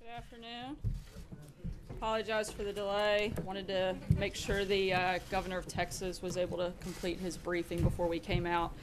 Good afternoon. Apologize for the delay. Wanted to make sure the governor of Texas was able to complete his briefing before we came out,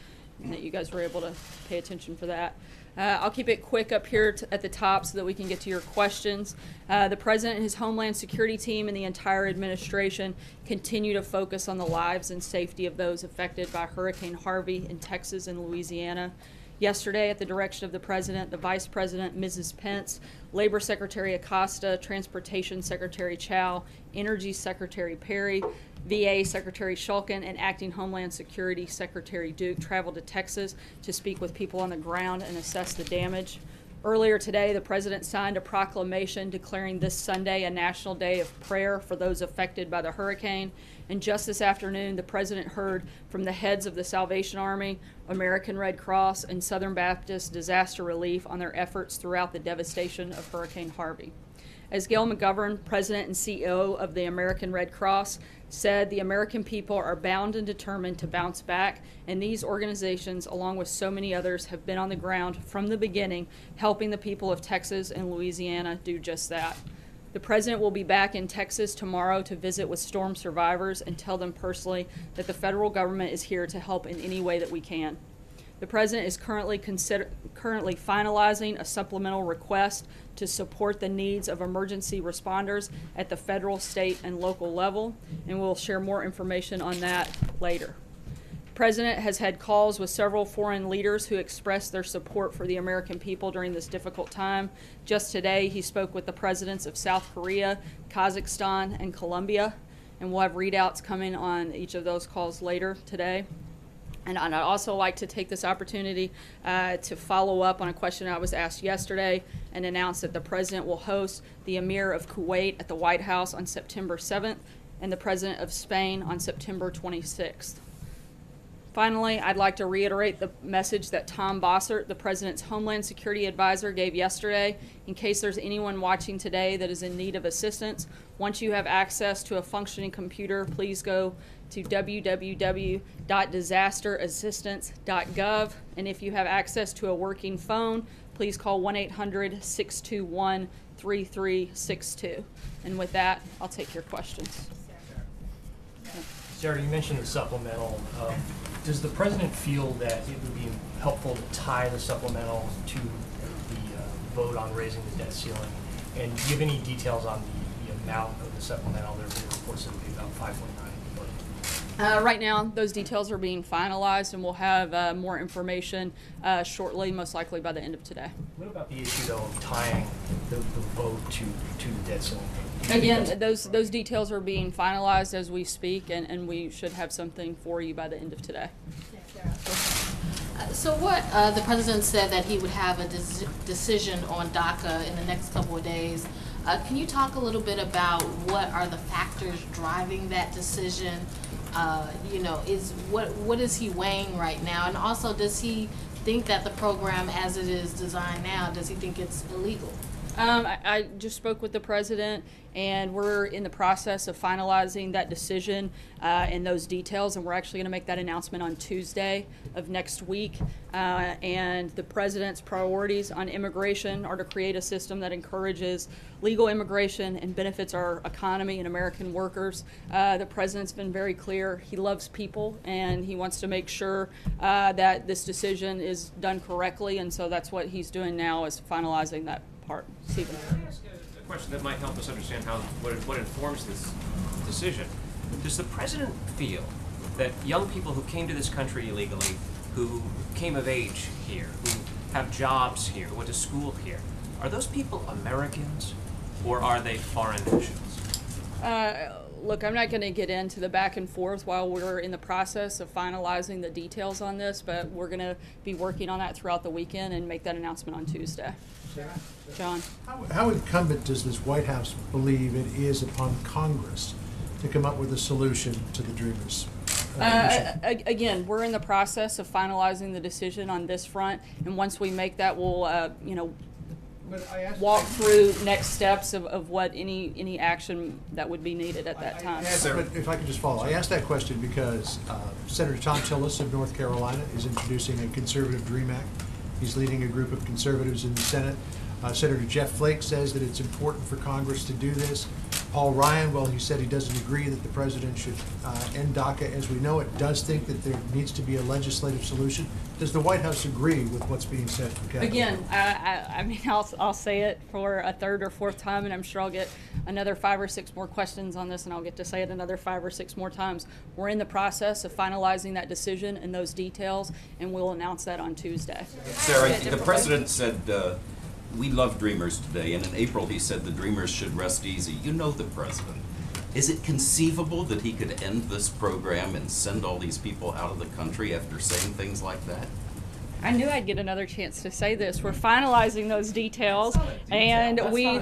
and that you guys were able to pay attention for that. I'll keep it quick up here at the top so that we can get to your questions. The president and his Homeland Security team and the entire administration continue to focus on the lives and safety of those affected by Hurricane Harvey in Texas and Louisiana. Yesterday, at the direction of the President, the Vice President, Mrs. Pence, Labor Secretary Acosta, Transportation Secretary Chow, Energy Secretary Perry, VA Secretary Shulkin, and Acting Homeland Security Secretary Duke traveled to Texas to speak with people on the ground and assess the damage. Earlier today, the President signed a proclamation declaring this Sunday a national day of prayer for those affected by the hurricane. And just this afternoon, the President heard from the heads of the Salvation Army, American Red Cross, and Southern Baptist Disaster Relief on their efforts throughout the devastation of Hurricane Harvey. As Gail McGovern, President and CEO of the American Red Cross, said, the American people are bound and determined to bounce back, and these organizations, along with so many others, have been on the ground from the beginning, helping the people of Texas and Louisiana do just that. The President will be back in Texas tomorrow to visit with storm survivors and tell them personally that the federal government is here to help in any way that we can. The President is currently finalizing a supplemental request to support the needs of emergency responders at the federal, state, and local level, and we'll share more information on that later. The President has had calls with several foreign leaders who expressed their support for the American people during this difficult time. Just today, he spoke with the presidents of South Korea, Kazakhstan, and Colombia, and we'll have readouts coming on each of those calls later today. And I'd also like to take this opportunity to follow up on a question I was asked yesterday and announce that the President will host the Emir of Kuwait at the White House on September 7th and the President of Spain on September 26th. Finally, I'd like to reiterate the message that Tom Bossert, the President's Homeland Security Advisor, gave yesterday. In case there's anyone watching today that is in need of assistance, once you have access to a functioning computer, please go to www.disasterassistance.gov. And if you have access to a working phone, please call 1-800-621-3362. And with that, I'll take your questions. Sarah, you mentioned the supplemental. Does the President feel that it would be helpful to tie the supplemental to the vote on raising the debt ceiling? And do you have any details on the amount of the supplemental? There have been reports that it would be about $5.9 billion. Right now, those details are being finalized, and we'll have more information shortly, most likely by the end of today. What about the issue, though, of tying the vote to the debt ceiling? Again, those details are being finalized as we speak, and we should have something for you by the end of today. So what the President said that he would have a decision on DACA in the next couple of days. Can you talk a little bit about what are the factors driving that decision? What is he weighing right now? And also, does he think that the program as it is designed now, does he think it's illegal? I just spoke with the President, and we're in the process of finalizing that decision and those details, and we're actually going to make that announcement on Tuesday of next week. And the President's priorities on immigration are to create a system that encourages legal immigration and benefits our economy and American workers. The President's been very clear. He loves people, and he wants to make sure that this decision is done correctly, and so that's what he's doing now, is finalizing that part. Stephen. Can I ask a question that might help us understand what informs this decision? Does the President feel that young people who came to this country illegally, who came of age here, who have jobs here, who went to school here, are those people Americans or are they foreign nationals? Look, I'm not going to get into the back and forth while we're in the process of finalizing the details on this, but we're going to be working on that throughout the weekend and make that announcement on Tuesday. Sarah? John? How incumbent does this White House believe it is upon Congress to come up with a solution to the Dreamers? Again, we're in the process of finalizing the decision on this front, and once we make that, we'll walk through next steps of what any action that would be needed at that time. But if I could just follow, I asked that question because Senator Tom Tillis of North Carolina is introducing a conservative DREAM Act. He's leading a group of conservatives in the Senate. Senator Jeff Flake says that it's important for Congress to do this. Paul Ryan, well, he said he doesn't agree that the president should end DACA as we know it, does think that there needs to be a legislative solution. Does the White House agree with what's being said from Capitol Hill? Again, I mean, I'll say it for a third or fourth time, and I'm sure I'll get another 5 or 6 more questions on this, and I'll get to say it another 5 or 6 more times. We're in the process of finalizing that decision and those details, and we'll announce that on Tuesday. Sarah, the president said, we love dreamers today, and in April he said the dreamers should rest easy. You know the president. Is it conceivable that he could end this program and send all these people out of the country after saying things like that? I knew I'd get another chance to say this. We're finalizing those details, and we're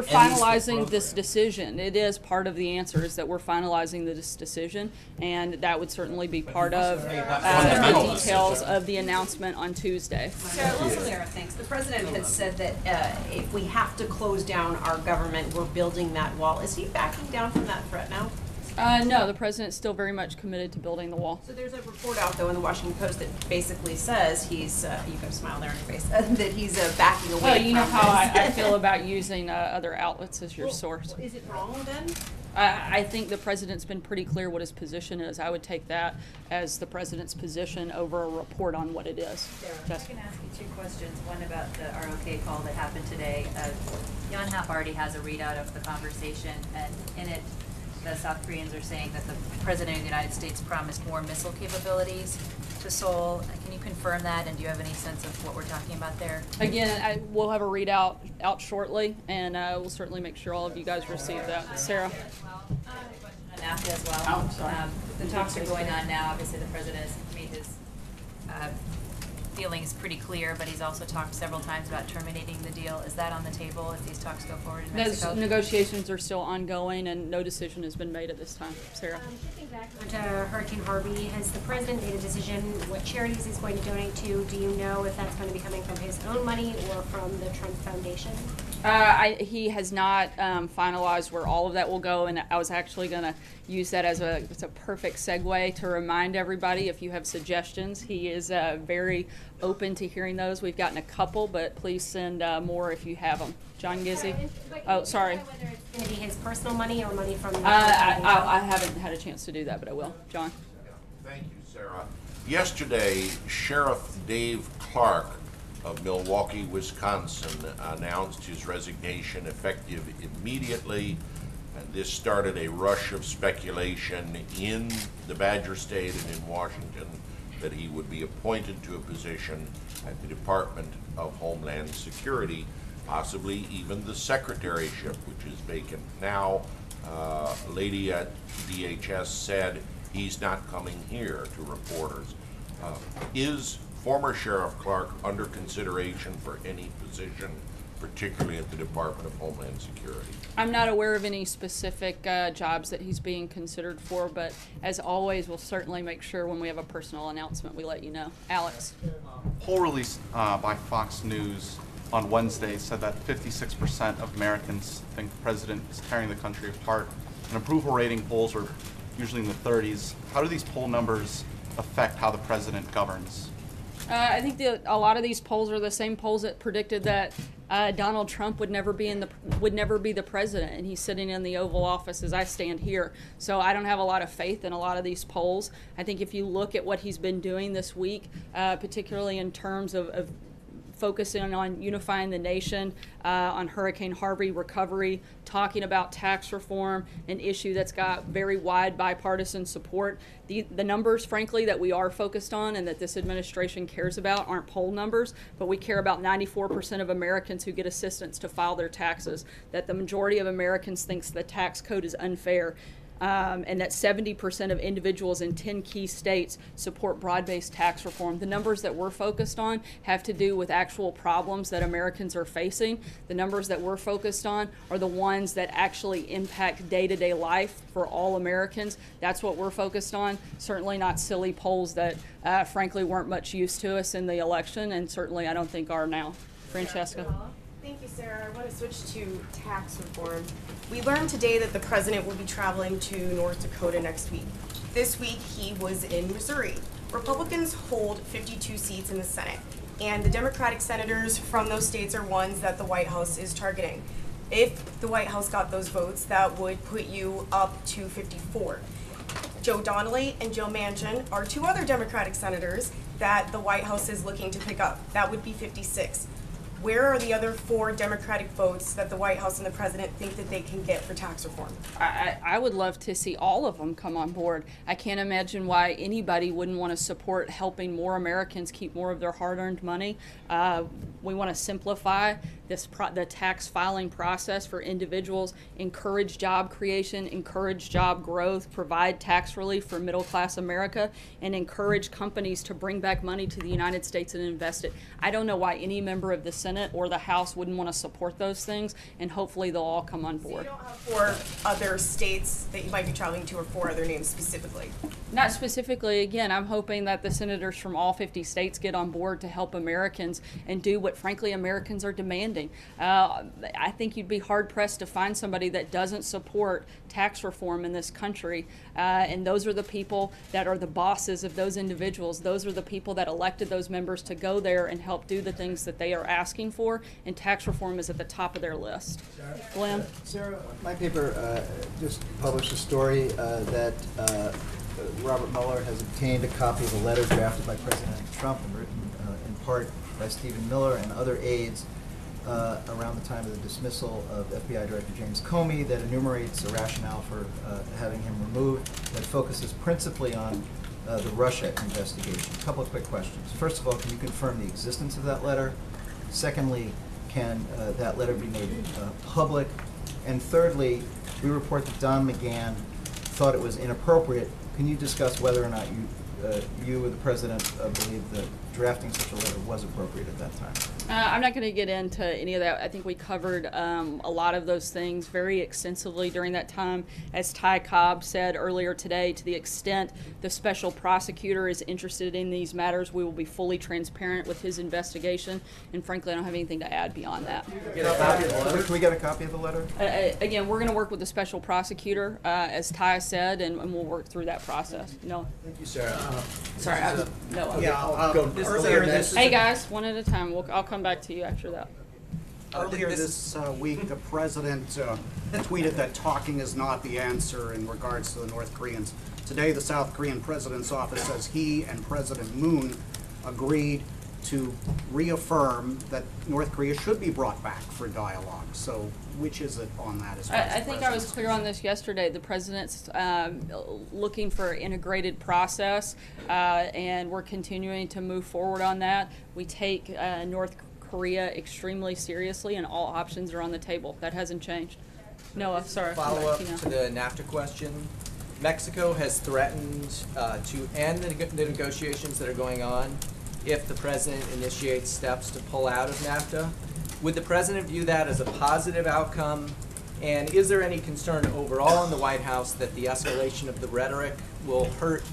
finalizing this decision. It is part of the answer is that we're finalizing this decision, and that would certainly be part of the details of the announcement on Tuesday. Sarah, thanks. The president has said that if we have to close down our government, we're building that wall. Is he backing down from that threat now? No, the president's still very much committed to building the wall. So there's a report out, though, in the Washington Post that basically says he's, you got a smile there on your face, that he's backing away Well, you know from how this. I feel about using other outlets as your source. Is it wrong, then? I think the president's been pretty clear what his position is. I would take that as the president's position over a report on what it is. Sarah, I can ask you 2 questions. One about the ROK call that happened today. Jan Happ already has a readout of the conversation, and in it, the South Koreans are saying that the President of the United States promised more missile capabilities to Seoul. Can you confirm that, and do you have any sense of what we're talking about there? Again, we'll have a readout out shortly, and we'll certainly make sure all of you guys receive that. Sarah? On NAFTA as well. Oh, sorry. The talks are going on now. Obviously, the President has made his feelings pretty clear, but he's also talked several times about terminating the deal. Is that on the table if these talks go forward in Mexico? Those negotiations are still ongoing, and no decision has been made at this time. Sarah? Shifting back onto Hurricane Harvey, has the president made a decision what charities he's going to donate to? Do you know if that's going to be coming from his own money or from the Trump Foundation? He has not finalized where all of that will go, and I was actually going to use that as it's a perfect segue to remind everybody if you have suggestions. He is very open to hearing those. We've gotten a couple, but please send more if you have them. John Gizzi? Oh, sorry. Whether it's going to be his personal money or money from the I haven't had a chance to do that, but I will. John? Thank you, Sarah. Yesterday, Sheriff Dave Clark of Milwaukee, Wisconsin, announced his resignation effective immediately. And this started a rush of speculation in the Badger State and in Washington that he would be appointed to a position at the Department of Homeland Security, possibly even the secretaryship, which is vacant now. Lady at DHS said he's not coming here to reporters. Is former Sheriff Clark under consideration for any position, particularly at the Department of Homeland Security? I'm not aware of any specific jobs that he's being considered for, but as always, we'll certainly make sure when we have a personal announcement, we let you know. Alex? A poll released by Fox News on Wednesday said that 56% of Americans think the president is tearing the country apart, and approval rating polls are usually in the 30s. How do these poll numbers affect how the president governs? I think a lot of these polls are the same polls that predicted that Donald Trump would never be the president, and he's sitting in the Oval Office as I stand here. So I don't have a lot of faith in a lot of these polls. I think if you look at what he's been doing this week, particularly in terms of focusing on unifying the nation, on Hurricane Harvey recovery, talking about tax reform, an issue that's got very wide bipartisan support. The numbers, frankly, that we are focused on and that this administration cares about aren't poll numbers, but we care about 94% of Americans who get assistance to file their taxes, that the majority of Americans thinks the tax code is unfair, and that 70% of individuals in 10 key states support broad-based tax reform. The numbers that we're focused on have to do with actual problems that Americans are facing. The numbers that we're focused on are the ones that actually impact day-to-day life for all Americans. That's what we're focused on. Certainly not silly polls that, frankly, weren't much use to us in the election, and certainly I don't think are now. Francesca? Thank you, Sarah. I want to switch to tax reform. We learned today that the president will be traveling to North Dakota next week. This week, he was in Missouri. Republicans hold 52 seats in the Senate. and the Democratic senators from those states are ones that the White House is targeting. If the White House got those votes, that would put you up to 54. Joe Donnelly and Joe Manchin are two other Democratic senators that the White House is looking to pick up. That would be 56. Where are the other 4 Democratic votes that the White House and the president think that they can get for tax reform? I would love to see all of them come on board. I can't imagine why anybody wouldn't want to support helping more Americans keep more of their hard-earned money. We want to simplify the tax filing process for individuals, encourage job creation, encourage job growth, provide tax relief for middle-class America, and encourage companies to bring back money to the United States and invest it. I don't know why any member of the Senate or the House wouldn't want to support those things, and hopefully they'll all come on board. So you don't have 4 other states that you might be traveling to, or 4 other names specifically? Not specifically. Again, I'm hoping that the senators from all 50 states get on board to help Americans and do what, frankly, Americans are demanding. I think you'd be hard-pressed to find somebody that doesn't support tax reform in this country, and those are the people that are the bosses of those individuals. Those are the people that elected those members to go there and help do the things that they are asking for, and tax reform is at the top of their list. Glenn? Sarah, my paper just published a story that Robert Mueller has obtained a copy of a letter drafted by President Trump and written in part by Stephen Miller and other aides around the time of the dismissal of FBI Director James Comey that enumerates a rationale for having him removed that focuses principally on the Russia investigation. A couple of quick questions. First of all, can you confirm the existence of that letter? Secondly, can that letter be made public? And thirdly, we report that Don McGahn thought it was inappropriate. Can you discuss whether or not you or the President believe that drafting such a letter was appropriate at that time? I'm not going to get into any of that. I think we covered a lot of those things very extensively during that time. As Ty Cobb said earlier today, to the extent the special prosecutor is interested in these matters, we will be fully transparent with his investigation. And frankly, I don't have anything to add beyond that. Can we get a copy of the letter? Again, we're going to work with the special prosecutor, as Ty said, and we'll work through that process. No. Thank you, Sarah. Sorry, no. Yeah, I'll go. Earlier this. Hey guys, one at a time. I'll come back to you after that. Earlier this week, the president tweeted that talking is not the answer in regards to the North Koreans. Today, the South Korean president's office says he and President Moon agreed to reaffirm that North Korea should be brought back for dialogue. So which is it on that as far as I think I was clear on this yesterday. The president's looking for an integrated process, and we're continuing to move forward on that. We take North Korea extremely seriously, and all options are on the table. That hasn't changed. Noah, sorry. Follow up to the NAFTA question. Mexico has threatened to end the negotiations that are going on if the president initiates steps to pull out of NAFTA. Would the president view that as a positive outcome? And is there any concern overall in the White House that the escalation of the rhetoric will hurt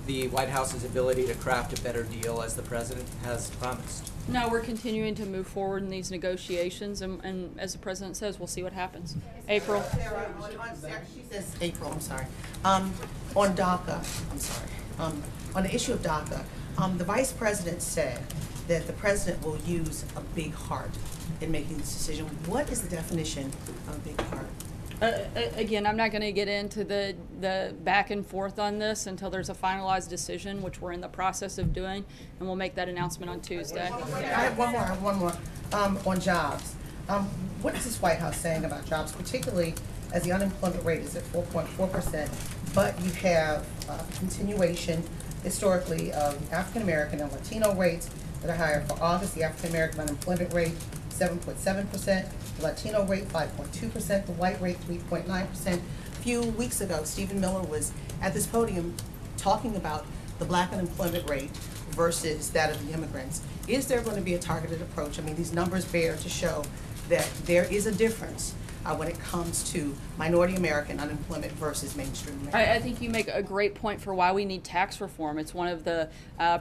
the White House's ability to craft a better deal as the president has promised? No, we're continuing to move forward in these negotiations, and as the president says, we'll see what happens. April? She says April, I'm sorry. On DACA, I'm sorry. On the issue of DACA, the vice president said that the president will use a big heart in making this decision. What is the definition of a big heart? Again, I'm not going to get into the back and forth on this until there's a finalized decision, which we're in the process of doing, and we'll make that announcement on Tuesday. I have one more. On jobs. What is this White House saying about jobs, particularly as the unemployment rate is at 4.4%, but you have continuation historically of African American and Latino rates that are higher. For August, the African American unemployment rate 7.7%, the Latino rate 5.2%, the white rate 3.9%. A few weeks ago, Stephen Miller was at this podium talking about the black unemployment rate versus that of the immigrants. Is there going to be a targeted approach? I mean, these numbers bear to show that there is a difference when it comes to minority American unemployment versus mainstream American. I think you make a great point for why we need tax reform. It's one of the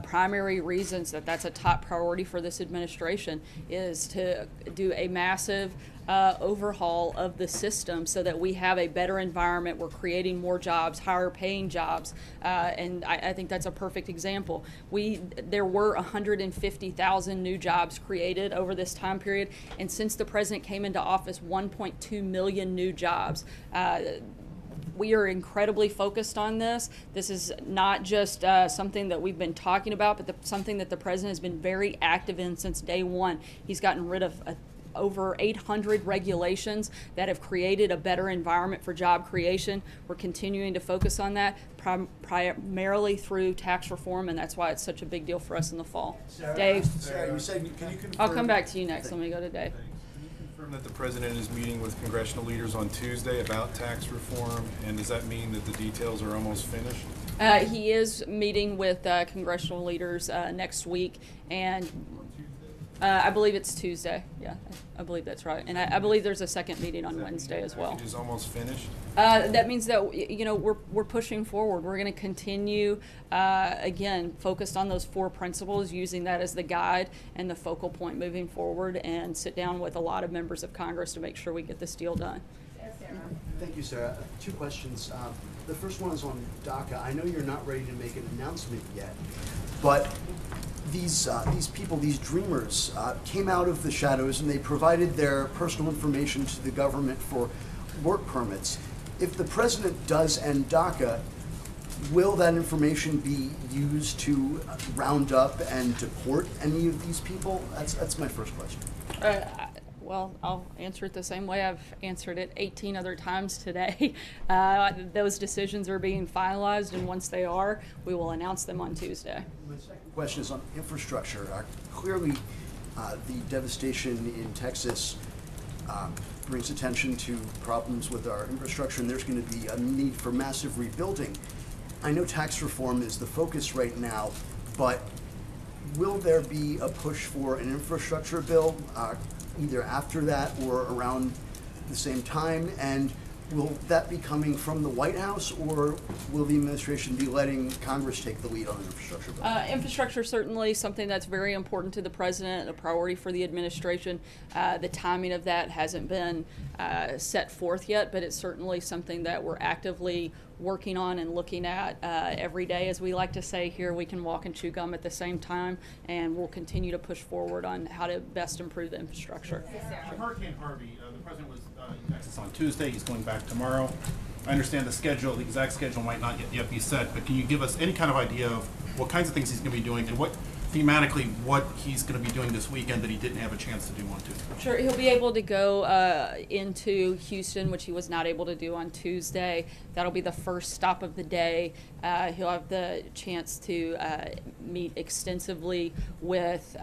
primary reasons that that's a top priority for this administration, is to do a massive overhaul of the system so that we have a better environment. We're creating more jobs, higher paying jobs, and I think that's a perfect example. There were 150,000 new jobs created over this time period, and since the president came into office, 1.2 million new jobs. We are incredibly focused on this. This is not just something that we've been talking about, but something that the president has been very active in since day one. He's gotten rid of over 800 regulations that have created a better environment for job creation. We're continuing to focus on that primarily through tax reform, and that's why it's such a big deal for us in the fall. Sarah, Dave? Sarah, you said, can you confirm? I'll come back to you next. Let me go to Dave. Confirm that the president is meeting with congressional leaders on Tuesday about tax reform, and does that mean that the details are almost finished? He is meeting with congressional leaders next week, and I believe it's Tuesday. Yeah, I believe that's right. And I believe there's a second meeting on Wednesday as well. It is almost finished? That means that, you know, we're pushing forward. We're going to continue, again, focused on those 4 principles, using that as the guide and the focal point moving forward, and sit down with a lot of members of Congress to make sure we get this deal done. Thank you, Sarah. 2 questions. The first one is on DACA. I know you're not ready to make an announcement yet, but these people, these dreamers, came out of the shadows and they provided their personal information to the government for work permits. If the president does end DACA, will that information be used to round up and deport any of these people? That's my first question. Well, I'll answer it the same way I've answered it 18 other times today. Those decisions are being finalized, and once they are, we will announce them on Tuesday. My second question is on infrastructure. Clearly, the devastation in Texas brings attention to problems with our infrastructure, and there's going to be a need for massive rebuilding. I know tax reform is the focus right now, but will there be a push for an infrastructure bill either after that or around the same time? And will that be coming from the White House, or will the administration be letting Congress take the lead on an infrastructure bill? Infrastructure is certainly something that's very important to the president, a priority for the administration. The timing of that hasn't been set forth yet, but it's certainly something that we're actively working on and looking at every day. As we like to say here, we can walk and chew gum at the same time, and we'll continue to push forward on how to best improve the infrastructure. Hurricane Harvey, the president was in Texas on Tuesday. He's going back tomorrow. I understand the exact schedule might not yet be set, but can you give us any kind of idea of what kinds of things he's going to be doing, and thematically what he's going to be doing this weekend that he didn't have a chance to do on Tuesday? Sure, he'll be able to go into Houston, which he was not able to do on Tuesday. That'll be the first stop of the day. He'll have the chance to meet extensively with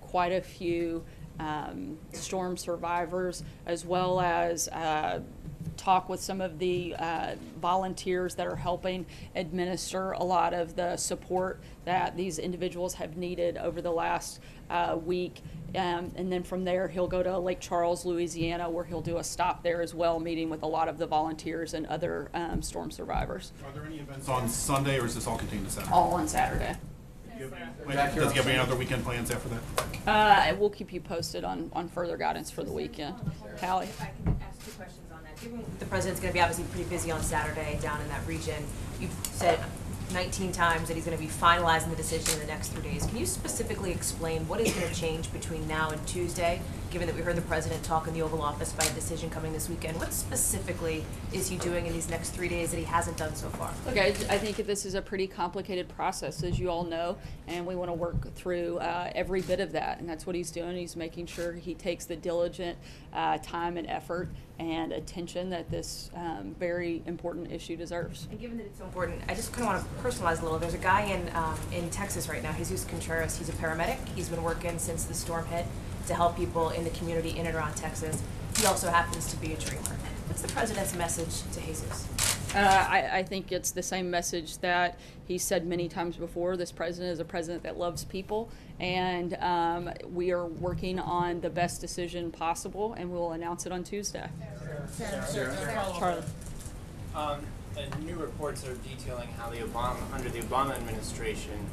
quite a few storm survivors, as well as talk with some of the volunteers that are helping administer a lot of the support that these individuals have needed over the last week. And then from there, he'll go to Lake Charles, Louisiana, where he'll do a stop there as well, meeting with a lot of the volunteers and other storm survivors. Are there any events on Sunday, or is this all contained to Saturday? All on Saturday. Does he have any other weekend plans after that? We'll keep you posted on further guidance for the weekend. Callie? If I can ask 2 questions on that. Given the president's going to be obviously pretty busy on Saturday down in that region, you've said 19 times that he's going to be finalizing the decision in the next 3 days. Can you specifically explain what is going to change between now and Tuesday, given that we heard the president talk in the Oval Office about a decision coming this weekend? What specifically is he doing in these next 3 days that he hasn't done so far? Look, I think this is a pretty complicated process, as you all know, and we want to work through every bit of that, and that's what he's doing. He's making sure he takes the diligent time and effort and attention that this very important issue deserves. And given that it's so important, I just kind of want to personalize a little. There's a guy in Texas right now, Jesus Contreras. He's a paramedic. He's been working since the storm hit to help people in the community in and around Texas. He also happens to be a dreamer. What's the president's message to Jesus? I think it's the same message that he said many times before. This president is a president that loves people, and we are working on the best decision possible, and we will announce it on Tuesday. Charlie. New reports are detailing how under the Obama administration,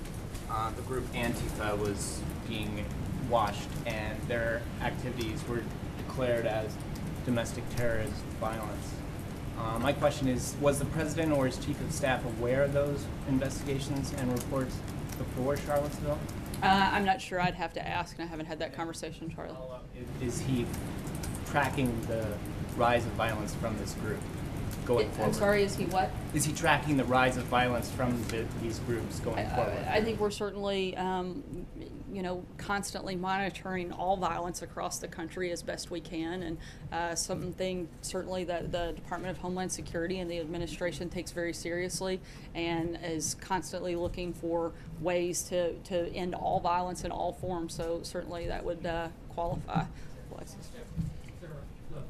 the group Antifa was being watched, and their activities were declared as domestic terrorist violence. My question is, was the president or his chief of staff aware of those investigations and reports before Charlottesville? I'm not sure. I'd have to ask, and I haven't had that conversation, Charlie. Is he tracking the rise of violence from this group going forward? I'm sorry, is he what? Is he tracking the rise of violence from these groups going forward? I think we're certainly, constantly monitoring all violence across the country as best we can, and something certainly that the Department of Homeland Security and the administration takes very seriously, and is constantly looking for ways to end all violence in all forms. So certainly that would qualify.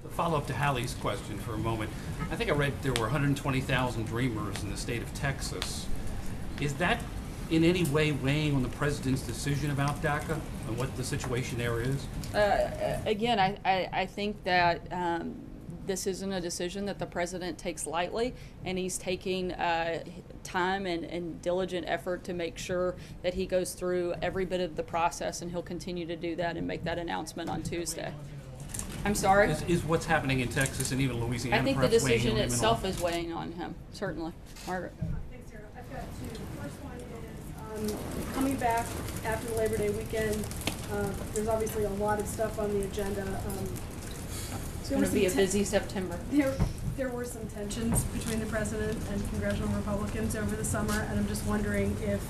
The follow-up to Hallie's question for a moment. I think I read there were 120,000 Dreamers in the state of Texas. Is that in any way weighing on the president's decision about DACA and what the situation there is? Again, I think that this isn't a decision that the president takes lightly, and he's taking time and diligent effort to make sure that he goes through every bit of the process, and he'll continue to do that and make that announcement on Tuesday. I'm sorry? Is what's happening in Texas and even Louisiana I think the perhaps weighing decision on him at itself all? is weighing on him, certainly. Margaret? Thanks, Sarah. I've got two. The first one is coming back after the Labor Day weekend. There's obviously a lot of stuff on the agenda. It's going to be a busy September. There were some tensions between the president and congressional Republicans over the summer, and I'm just wondering if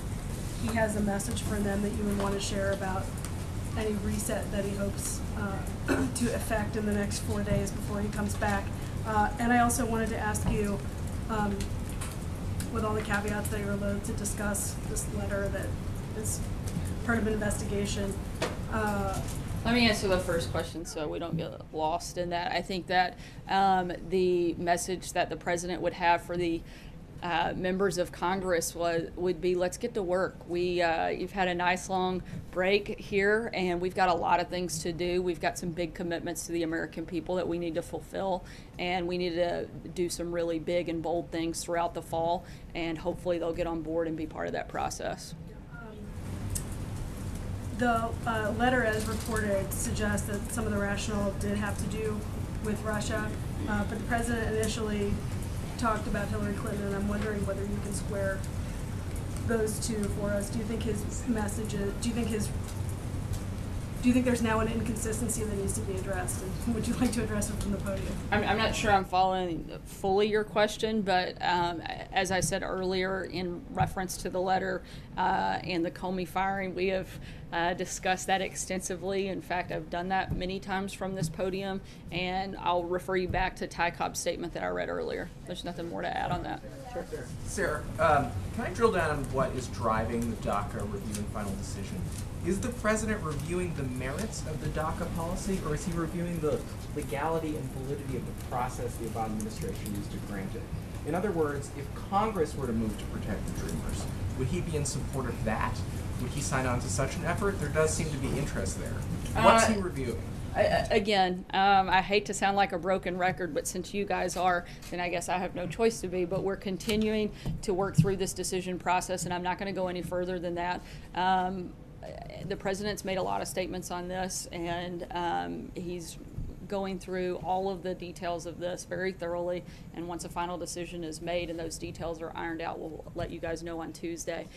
he has a message for them that you would want to share about any reset that he hopes to effect in the next 4 days before he comes back. And I also wanted to ask you, with all the caveats that you're allowed to discuss this letter that is part of an investigation. Let me answer the first question so we don't get lost in that. I think that the message that the president would have for the members of Congress would be, let's get to work. You've had a nice long break here, and we've got a lot of things to do. We've got some big commitments to the American people that we need to fulfill, and we need to do some really big and bold things throughout the fall, and hopefully they'll get on board and be part of that process. The letter, as reported, suggests that some of the rationale did have to do with Russia, but the president initially talked about Hillary Clinton, and I'm wondering whether you can square those two for us. Do you think his messages, do you think there's now an inconsistency that needs to be addressed? And would you like to address it from the podium? I'm not sure I'm following fully your question, but as I said earlier, in reference to the letter and the Comey firing, we have discussed that extensively. In fact, I've done that many times from this podium, and I'll refer you back to Ty Cobb's statement that I read earlier. There's nothing more to add on that. Sure. Sarah, can I drill down on what is driving the DACA review and final decision? Is the president reviewing the merits of the DACA policy, or is he reviewing the legality and validity of the process the Obama administration used to grant it? In other words, if Congress were to move to protect the Dreamers, would he be in support of that? Would he sign on to such an effort? There does seem to be interest there. What's he reviewing? Again, I hate to sound like a broken record, but since you guys are, then I guess I have no choice to be. But we're continuing to work through this decision process, and I'm not going to go any further than that. The president's made a lot of statements on this, and he's going through all of the details of this very thoroughly, and once a final decision is made and those details are ironed out, we'll let you guys know on Tuesday.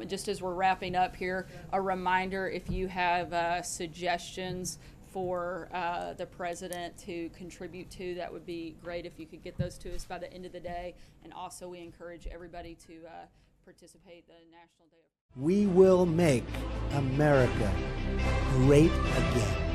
Just as we're wrapping up here, a reminder, if you have suggestions for the president to contribute to, that would be great if you could get those to us by the end of the day. And also we encourage everybody to participate in the National Day of... We will make America great again.